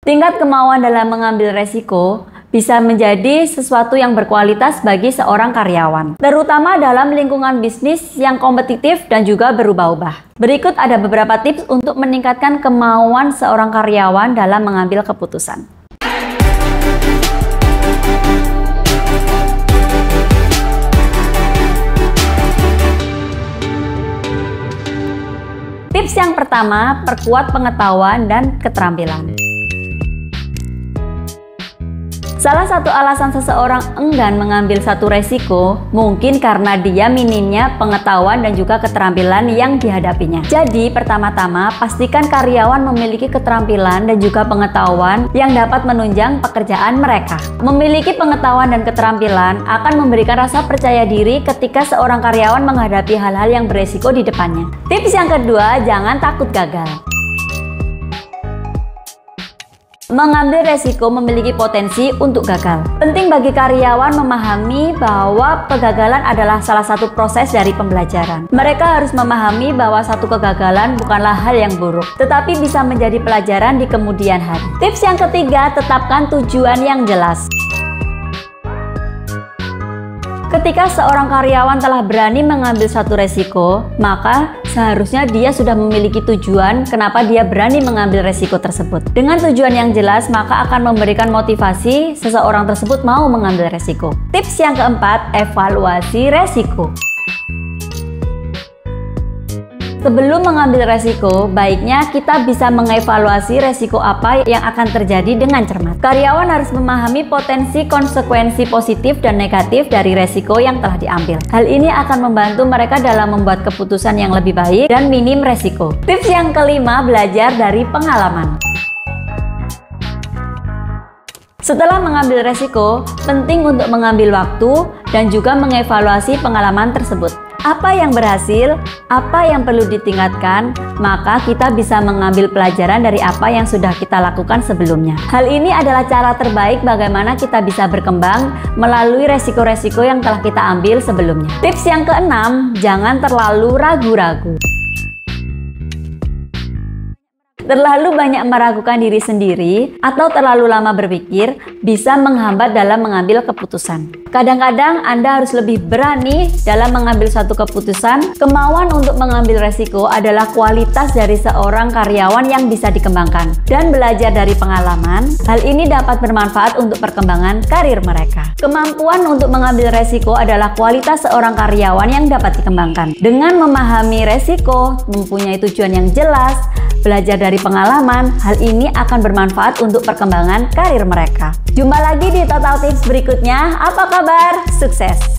Tingkat kemauan dalam mengambil resiko bisa menjadi sesuatu yang berkualitas bagi seorang karyawan, terutama dalam lingkungan bisnis yang kompetitif dan juga berubah-ubah. Berikut ada beberapa tips untuk meningkatkan kemauan seorang karyawan dalam mengambil keputusan. Tips yang pertama, perkuat pengetahuan dan keterampilan. Salah satu alasan seseorang enggan mengambil satu resiko mungkin karena dia minimnya pengetahuan dan juga keterampilan yang dihadapinya. Jadi, pertama-tama pastikan karyawan memiliki keterampilan dan juga pengetahuan yang dapat menunjang pekerjaan mereka. Memiliki pengetahuan dan keterampilan akan memberikan rasa percaya diri ketika seorang karyawan menghadapi hal-hal yang beresiko di depannya. Tips yang kedua, jangan takut gagal. Mengambil resiko memiliki potensi untuk gagal. Penting bagi karyawan memahami bahwa kegagalan adalah salah satu proses dari pembelajaran. Mereka harus memahami bahwa satu kegagalan bukanlah hal yang buruk, tetapi bisa menjadi pelajaran di kemudian hari. Tips yang ketiga, tetapkan tujuan yang jelas. Ketika seorang karyawan telah berani mengambil satu resiko, maka seharusnya dia sudah memiliki tujuan kenapa dia berani mengambil resiko tersebut. Dengan tujuan yang jelas, maka akan memberikan motivasi seseorang tersebut mau mengambil resiko. Tips yang keempat, evaluasi resiko. Sebelum mengambil resiko, baiknya kita bisa mengevaluasi resiko apa yang akan terjadi dengan cermat. Karyawan harus memahami potensi konsekuensi positif dan negatif dari resiko yang telah diambil. Hal ini akan membantu mereka dalam membuat keputusan yang lebih baik dan minim resiko. Tips yang kelima, belajar dari pengalaman. Setelah mengambil resiko, penting untuk mengambil waktu dan juga mengevaluasi pengalaman tersebut. Apa yang berhasil, apa yang perlu ditingkatkan, maka kita bisa mengambil pelajaran dari apa yang sudah kita lakukan sebelumnya. Hal ini adalah cara terbaik bagaimana kita bisa berkembang melalui resiko-resiko yang telah kita ambil sebelumnya. Tips yang keenam, jangan terlalu ragu-ragu. Terlalu banyak meragukan diri sendiri atau terlalu lama berpikir bisa menghambat dalam mengambil keputusan. Kadang-kadang Anda harus lebih berani dalam mengambil satu keputusan. Kemauan untuk mengambil resiko adalah kualitas dari seorang karyawan yang bisa dikembangkan dan belajar dari pengalaman. Hal ini dapat bermanfaat untuk perkembangan karir mereka. Kemampuan untuk mengambil resiko adalah kualitas seorang karyawan yang dapat dikembangkan. Dengan memahami resiko, mempunyai tujuan yang jelas, belajar dari pengalaman, hal ini akan bermanfaat untuk perkembangan karir mereka. Jumpa lagi di Total Tips berikutnya. Apa kabar? Sukses!